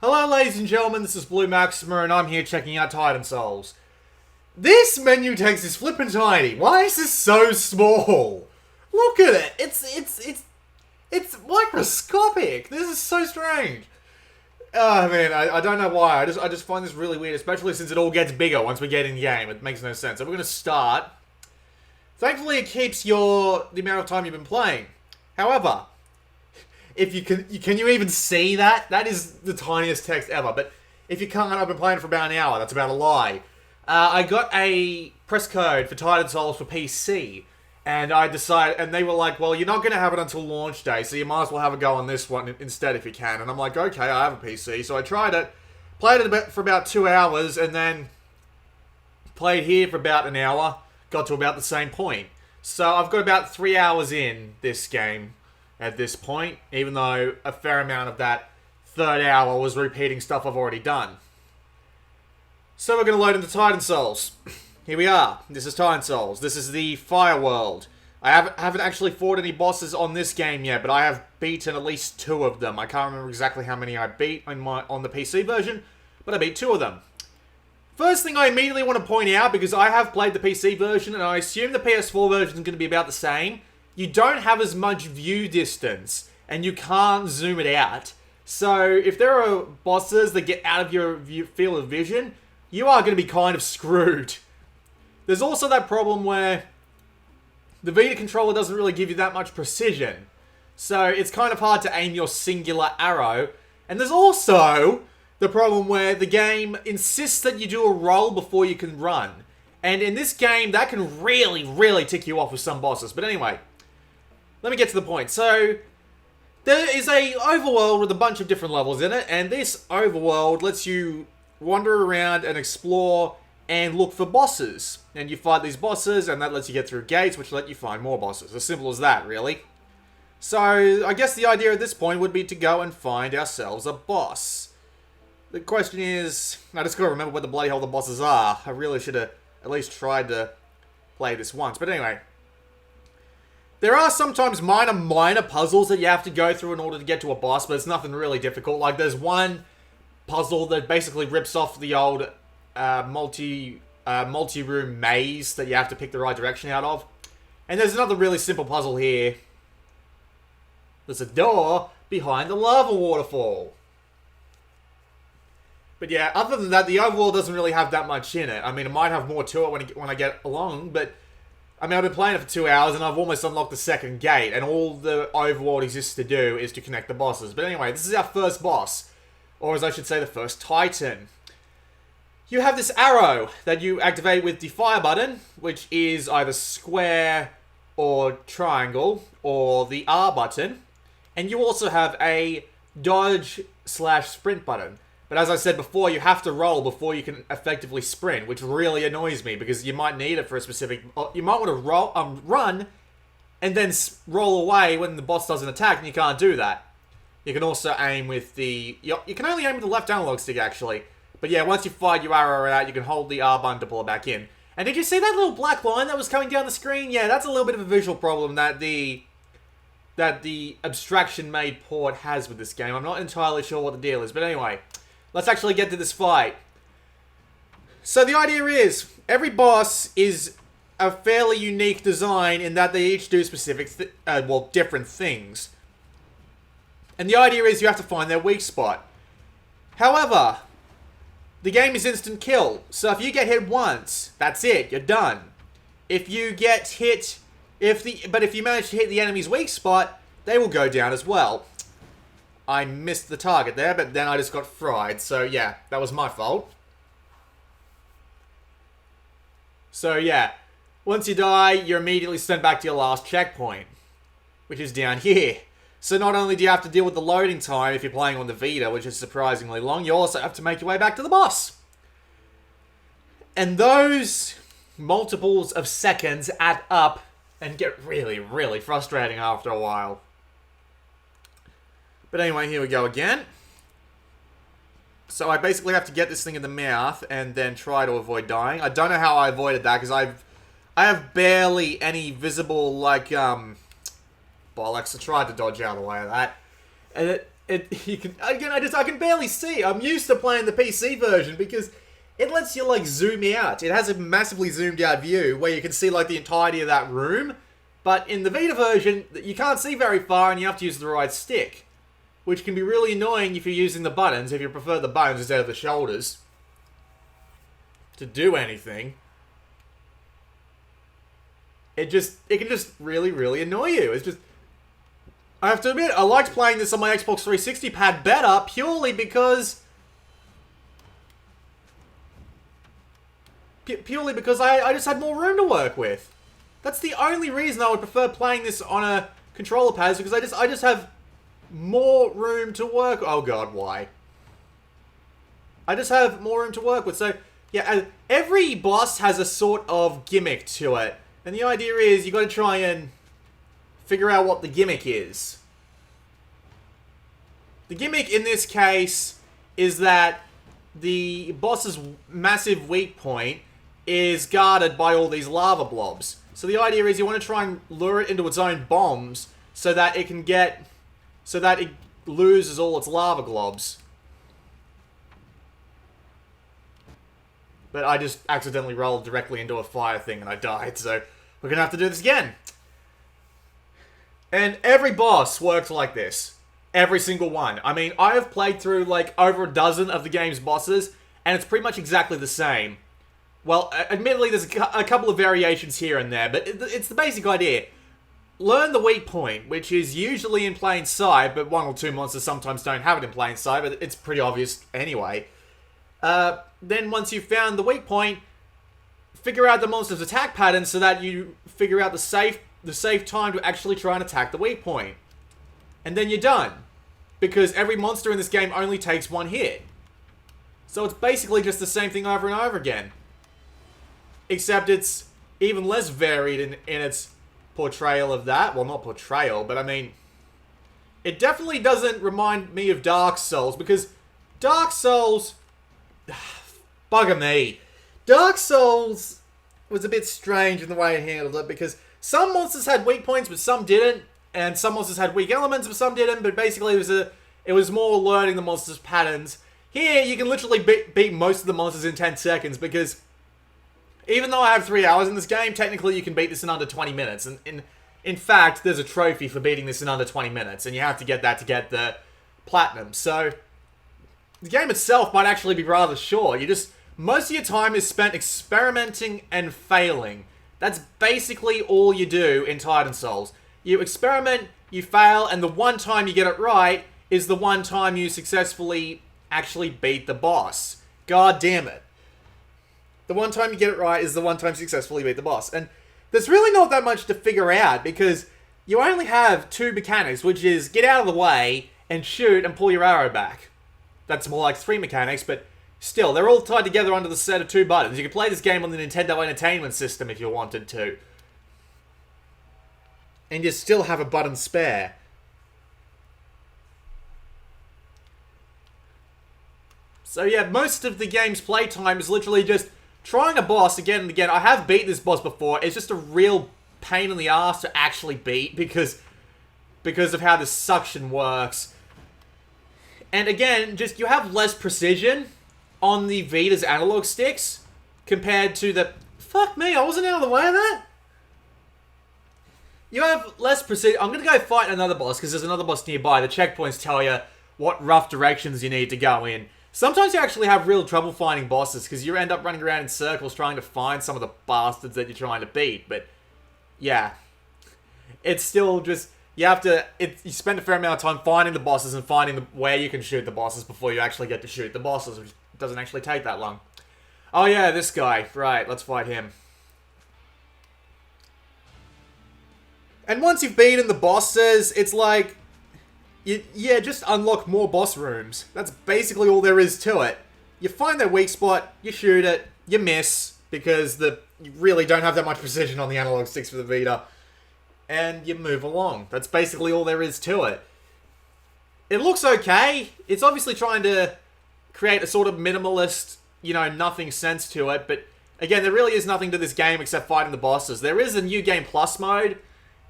Hello ladies and gentlemen, this is Blue Maxima and I'm here checking out Titan Souls. This menu text is flippin' tiny. Why is this so small? Look at it. It's microscopic. This is so strange. Oh man, I don't know why. I just find this really weird, especially since it all gets bigger once we get in game. It makes no sense. So we're gonna start. Thankfully it keeps the amount of time you've been playing. However, if you can you even see that? That is the tiniest text ever. But if you can't, I've been playing for about an hour. That's about a lie. I got a press code for Titan Souls for PC, and I decided, and they were like, well, you're not going to have it until launch day, so you might as well have a go on this one instead if you can. And I'm like, okay, I have a PC. So I tried it, played it for about 2 hours, and then played here for about an hour, got to about the same point. So I've got about 3 hours in this game at this point, even though a fair amount of that third hour was repeating stuff I've already done. So we're going to load into Titan Souls. Here we are. This is Titan Souls. This is the Fire World. I haven't actually fought any bosses on this game yet, but I have beaten at least 2 of them. I can't remember exactly how many I beat on the PC version, but I beat 2 of them. First thing I immediately want to point out, because I have played the PC version, and I assume the PS4 version is going to be about the same, you don't have as much view distance, and you can't zoom it out. So if there are bosses that get out of your field of vision, you are going to be kind of screwed. There's also that problem where the Vita controller doesn't really give you that much precision. So it's kind of hard to aim your singular arrow. And there's also the problem where the game insists that you do a roll before you can run. And in this game, that can really, really tick you off with some bosses. But anyway, let me get to the point. So there is a overworld with a bunch of different levels in it. And this overworld lets you wander around and explore and look for bosses. And you fight these bosses, and that lets you get through gates, which let you find more bosses. As simple as that, really. So, I guess the idea at this point would be to go and find ourselves a boss. The question is, I just gotta remember what the bloody hell the bosses are. I really should have at least tried to play this once. But anyway. There are sometimes minor puzzles that you have to go through in order to get to a boss, but it's nothing really difficult. Like, there's one puzzle that basically rips off the old multi-room maze that you have to pick the right direction out of. And there's another really simple puzzle here. There's a door behind the lava waterfall. But yeah, other than that, the overworld doesn't really have that much in it. I mean, it might have more to it when I get along, but I mean, I've been playing it for 2 hours and I've almost unlocked the second gate, and all the overworld exists to do is to connect the bosses. But anyway, this is our first boss. Or as I should say, the first Titan. You have this arrow that you activate with the fire button, which is either square or triangle, or the R button. And you also have a dodge/sprint button. But as I said before, you have to roll before you can effectively sprint, which really annoys me, because you might need it for a specific... You might want to run, and then roll away when the boss doesn't attack, and you can't do that. You can also aim with the... You can only aim with the left analog stick, actually. But yeah, once you fire your arrow out, you can hold the R button to pull it back in. And did you see that little black line that was coming down the screen? Yeah, that's a little bit of a visual problem that the abstraction-made port has with this game. I'm not entirely sure what the deal is. But anyway, let's actually get to this fight. So the idea is, every boss is a fairly unique design in that they each do specific, different things. And the idea is you have to find their weak spot. However, the game is instant kill. So if you get hit once, that's it, you're done. If you get hit, but if you manage to hit the enemy's weak spot, they will go down as well. I missed the target there, but then I just got fried. So yeah, that was my fault. So yeah, once you die, you're immediately sent back to your last checkpoint, which is down here. So not only do you have to deal with the loading time if you're playing on the Vita, which is surprisingly long, you also have to make your way back to the boss. And those multiples of seconds add up and get really, really frustrating after a while. But anyway, here we go again. So I basically have to get this thing in the mouth and then try to avoid dying. I don't know how I avoided that, because I have barely any visible, like, bollocks. I tried to dodge out of the way of that. And You can again. I can barely see. I'm used to playing the PC version because it lets you like zoom out. It has a massively zoomed out view where you can see like the entirety of that room. But in the Vita version, you can't see very far and you have to use the right stick, which can be really annoying if you're using the buttons. If you prefer the buttons instead of the shoulders to do anything, it can just really annoy you. It's just. I have to admit, I liked playing this on my Xbox 360 pad better purely because... I just had more room to work with. That's the only reason I would prefer playing this on a controller pad, is because I just have more room to work... Oh god, why? I just have more room to work with, so... Yeah, every boss has a sort of gimmick to it. And the idea is, you got to try and figure out what the gimmick is. The gimmick in this case is that the boss's massive weak point is guarded by all these lava blobs. So the idea is you want to try and lure it into its own bombs so that it can get... so that it loses all its lava globs. But I just accidentally rolled directly into a fire thing and I died, so we're gonna have to do this again. And every boss works like this. Every single one. I mean, I have played through like over a dozen of the game's bosses, and it's pretty much exactly the same. Well, admittedly, there's a couple of variations here and there, but it's the basic idea. Learn the weak point, which is usually in plain sight, but one or two monsters sometimes don't have it in plain sight, but it's pretty obvious anyway. Then once you've found the weak point, figure out the monster's attack pattern so that you figure out the safe time to actually try and attack the weak point. And then you're done. Because every monster in this game only takes one hit. So it's basically just the same thing over and over again. Except it's even less varied in its portrayal of that. Well, not portrayal, but I mean... It definitely doesn't remind me of Dark Souls, because Dark Souls... Bugger me. Dark Souls was a bit strange in the way it handled it, because some monsters had weak points, but some didn't. And some monsters had weak elements, but some didn't. But basically, it was more learning the monsters' patterns. Here, you can literally beat most of the monsters in 10 seconds, because even though I have 3 hours in this game, technically you can beat this in under 20 minutes. And in fact, there's a trophy for beating this in under 20 minutes, and you have to get that to get the platinum. So, the game itself might actually be rather short. Most of your time is spent experimenting and failing. That's basically all you do in Titan Souls. You experiment, you fail, and the one time you get it right is the one time you successfully actually beat the boss. God damn it. The one time you get it right is the one time you successfully beat the boss. And there's really not that much to figure out, because you only have two mechanics, which is get out of the way and shoot and pull your arrow back. That's more like 3 mechanics, but still, they're all tied together under the set of 2 buttons. You could play this game on the Nintendo Entertainment System if you wanted to. And you still have a button spare. So yeah, most of the game's playtime is literally just trying a boss again and again. I have beat this boss before. It's just a real pain in the ass to actually beat because of how the suction works. And again, just you have less precision on the Vita's analog sticks compared to the... Fuck me, I wasn't out of the way of that? You have less precision. I'm going to go fight another boss, because there's another boss nearby. The checkpoints tell you what rough directions you need to go in. Sometimes you actually have real trouble finding bosses, because you end up running around in circles trying to find some of the bastards that you're trying to beat. But, yeah. It's still just... You spend a fair amount of time finding the bosses and finding where you can shoot the bosses before you actually get to shoot the bosses, which doesn't actually take that long. Oh yeah, this guy. Right, let's fight him. And once you've beaten the bosses, it's like... just unlock more boss rooms. That's basically all there is to it. You find their weak spot, you shoot it, you miss, because you really don't have that much precision on the analog sticks for the Vita. And you move along. That's basically all there is to it. It looks okay. It's obviously trying to create a sort of minimalist, nothing sense to it. But again, there really is nothing to this game except fighting the bosses. There is a New Game Plus mode,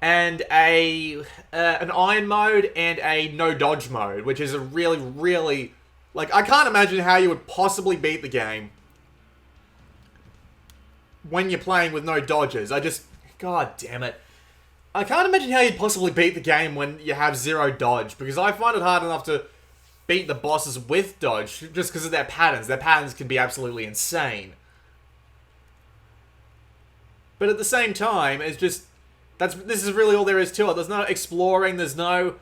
and an iron mode and a no dodge mode, which is a really like, I can't imagine how you would possibly beat the game when you're playing with no dodges. God damn it. I can't imagine how you'd possibly beat the game when you have zero dodge, because I find it hard enough to beat the bosses with dodge, just because of their patterns. Their patterns can be absolutely insane. But at the same time, it's just, this is really all there is to it. There's no exploring, there's no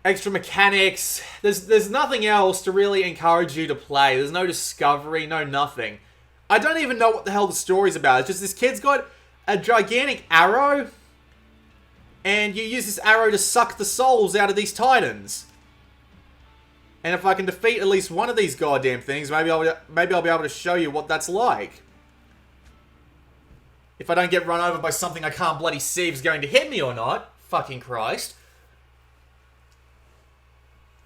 extra mechanics, there's nothing else to really encourage you to play. There's no discovery, no nothing. I don't even know what the hell the story's about. It's just this kid's got a gigantic arrow, and you use this arrow to suck the souls out of these titans. And if I can defeat at least one of these goddamn things, maybe I'll be able to show you what that's like. If I don't get run over by something I can't bloody see if it's going to hit me or not. Fucking Christ.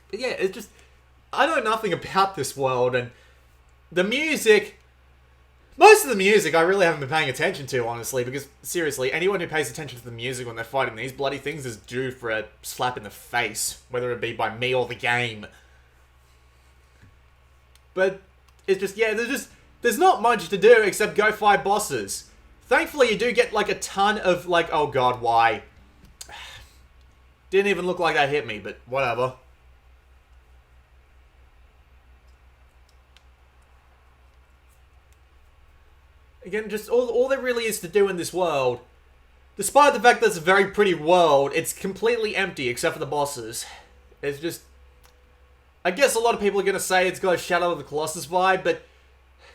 But yeah, it's just, I know nothing about this world, and the music, most of the music I really haven't been paying attention to, honestly, because, seriously, anyone who pays attention to the music when they're fighting these bloody things is due for a slap in the face, whether it be by me or the game. But it's just, yeah, there's not much to do except go fight bosses. Thankfully, you do get, like, a ton of, like, oh god, why? Didn't even look like that hit me, but whatever. Again, just all there really is to do in this world, despite the fact that it's a very pretty world, it's completely empty except for the bosses. It's just, I guess a lot of people are going to say it's got a Shadow of the Colossus vibe, but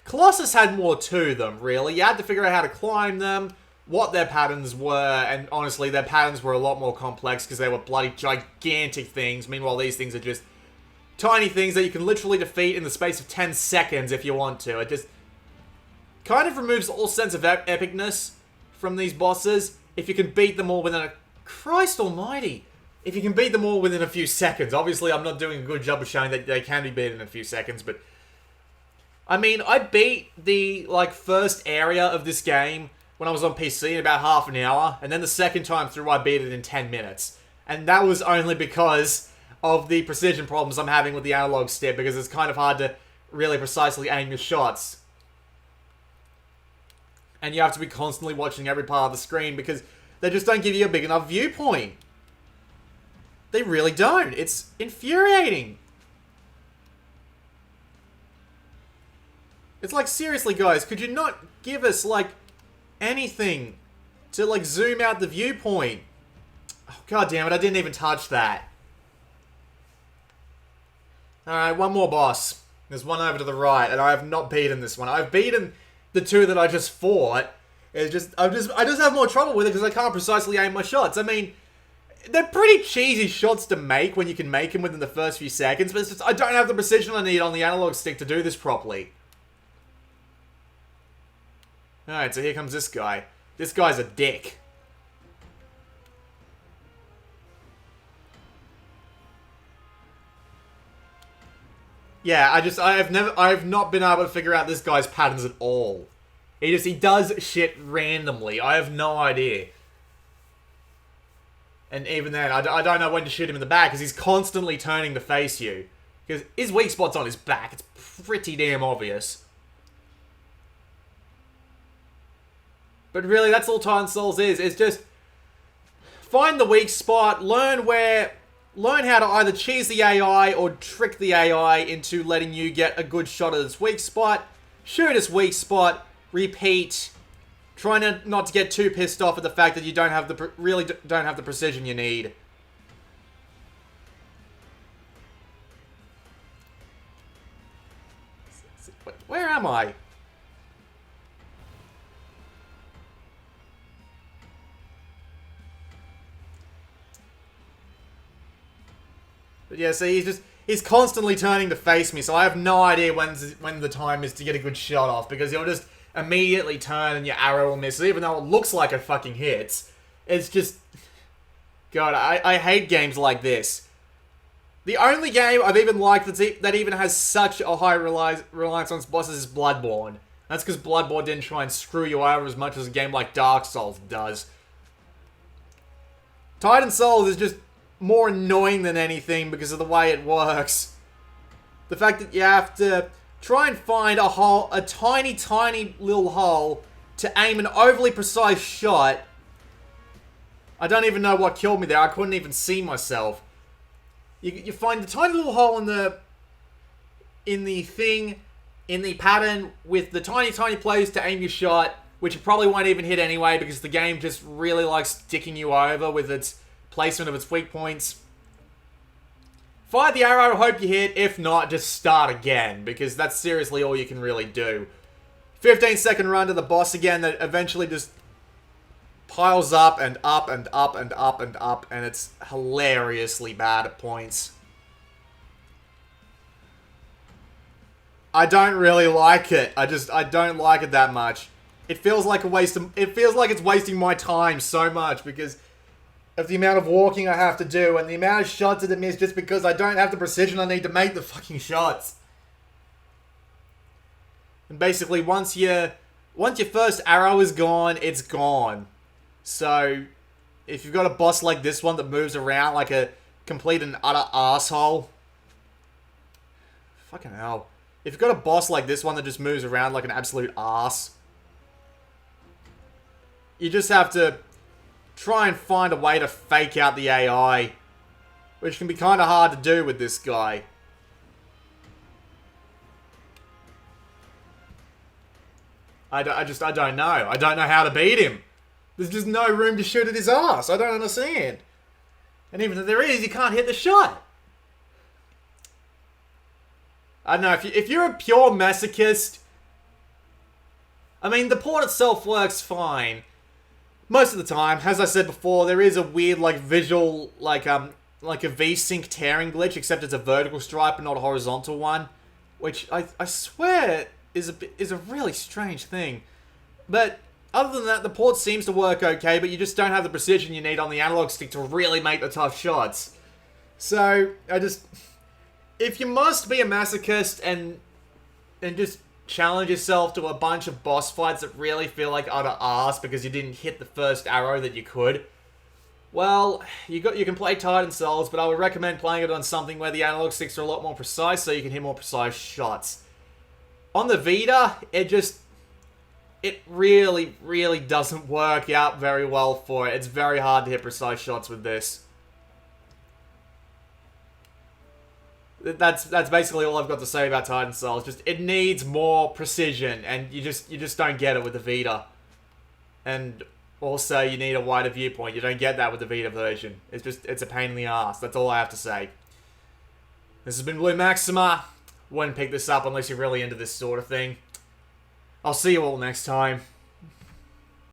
Colossus had more to them, really. You had to figure out how to climb them, what their patterns were, and honestly, their patterns were a lot more complex because they were bloody gigantic things. Meanwhile, these things are just tiny things that you can literally defeat in the space of 10 seconds if you want to. It just kind of removes all sense of epicness from these bosses if you can beat them all within a... Christ almighty! If you can beat them all within a few seconds. Obviously, I'm not doing a good job of showing that they can be beaten in a few seconds, but... I mean, I beat the, like, first area of this game when I was on PC in about half an hour, and then the second time through I beat it in 10 minutes. And that was only because of the precision problems I'm having with the analog stick, because it's kind of hard to really precisely aim your shots. And you have to be constantly watching every part of the screen because they just don't give you a big enough viewpoint. They really don't. It's infuriating. It's like, seriously, guys, could you not give us, like, anything to, like, zoom out the viewpoint? Oh, god damn it, I didn't even touch that. Alright, one more boss. There's one over to the right, and I have not beaten this one. I've beaten the two that I just fought. It's just, I just have more trouble with it because I can't precisely aim my shots. I mean, they're pretty cheesy shots to make when you can make them within the first few seconds, but it's just, I don't have the precision I need on the analog stick to do this properly. Alright, so here comes this guy. This guy's a dick. Yeah, I have not been able to figure out this guy's patterns at all. He does shit randomly. I have no idea. And even then, I don't know when to shoot him in the back, because he's constantly turning to face you. Because his weak spot's on his back. It's pretty damn obvious. But really, that's all Titan Souls is. It's just find the weak spot, learn how to either cheese the AI or trick the AI into letting you get a good shot at its weak spot, shoot its weak spot, repeat, trying not to get too pissed off at the fact that you don't have really don't have the precision you need. Where am I? But yeah, see, he's constantly turning to face me, so I have no idea when the time is to get a good shot off, because he'll just immediately turn and your arrow will miss, even though it looks like it fucking hits. It's just... God, I hate games like this. The only game I've even liked that even has such a high reliance on its bosses is Bloodborne. That's because Bloodborne didn't try and screw you over as much as a game like Dark Souls does. Titan Souls is just more annoying than anything because of the way it works. The fact that you have to try and find a tiny, tiny little hole to aim an overly precise shot. I don't even know what killed me there. I couldn't even see myself. You find the tiny little hole in the pattern with the tiny, tiny place to aim your shot, which you probably won't even hit anyway because the game just really likes sticking you over with its placement of its weak points. Fire the arrow, hope you hit. If not, just start again, because that's seriously all you can really do. 15-second run to the boss again that eventually just piles up and up and up and up and up, and it's hilariously bad at points. I don't really like it. I don't like it that much. It feels like it feels like it's wasting my time so much because of the amount of walking I have to do and the amount of shots that I miss just because I don't have the precision I need to make the fucking shots. And basically, once your first arrow is gone, it's gone. So, if you've got a boss like this one that moves around like a complete and utter asshole. Fucking hell. If you've got a boss like this one that just moves around like an absolute ass, you just have to try and find a way to fake out the AI, which can be kind of hard to do with this guy. I don't know. I don't know how to beat him. There's just no room to shoot at his ass. I don't understand. And even if there is, you can't hit the shot. I don't know, if you're a pure masochist, I mean, the port itself works fine. Most of the time, as I said before, there is a weird, like, visual, like a V-Sync tearing glitch, except it's a vertical stripe and not a horizontal one. Which, I swear, is a really strange thing. But, other than that, the port seems to work okay, but you just don't have the precision you need on the analog stick to really make the tough shots. So, if you must be a masochist and just challenge yourself to a bunch of boss fights that really feel like utter arse because you didn't hit the first arrow that you could, well, you can play Titan Souls, but I would recommend playing it on something where the analog sticks are a lot more precise so you can hit more precise shots. On the Vita, it really, really doesn't work out very well for it. It's very hard to hit precise shots with this. That's basically all I've got to say about Titan Souls. Just, it needs more precision, and you just don't get it with the Vita. And also, you need a wider viewpoint. You don't get that with the Vita version. It's a pain in the ass. That's all I have to say. This has been Blue Maxima. Wouldn't pick this up unless you're really into this sort of thing. I'll see you all next time.